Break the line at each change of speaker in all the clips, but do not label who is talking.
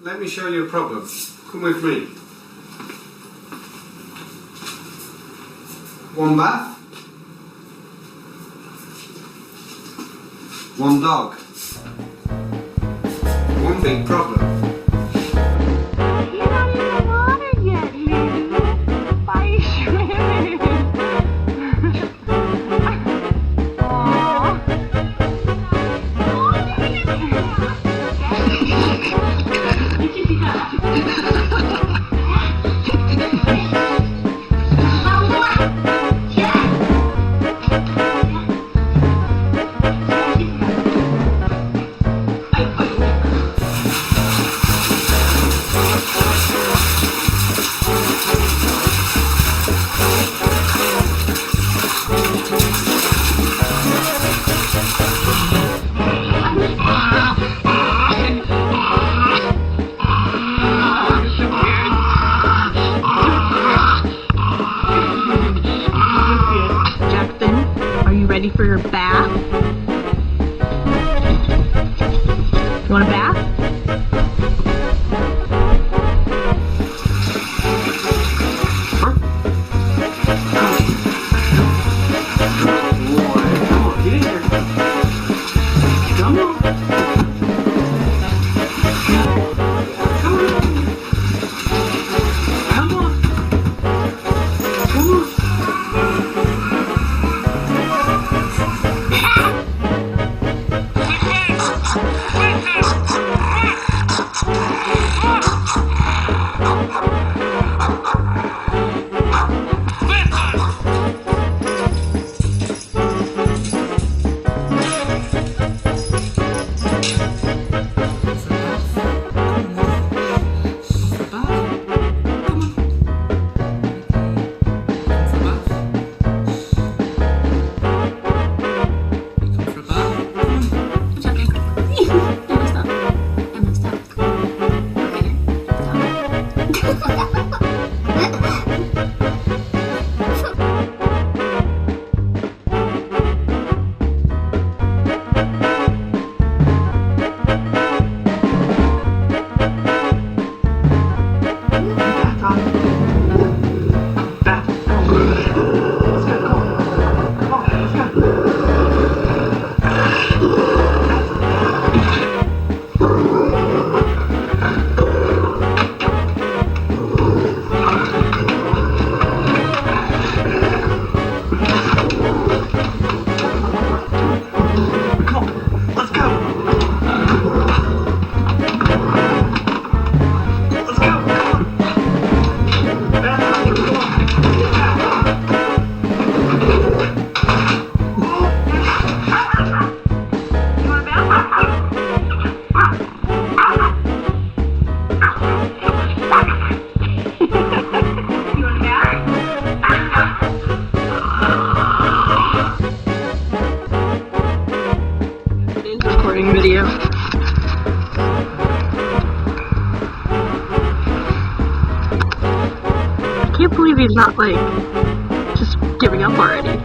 let me show you a problem. Come with me. One bath. One dog. One big problem.
You're not in the water yet, Lulu. Why are you swimming? Ready for your bath? You want a bath?
Come on, get in here. Come on. Come on. Come on.
Video. I can't believe he's not like just giving up already.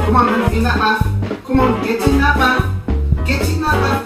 Come on, in that bath. Come on, get in that bath. Get in that bath.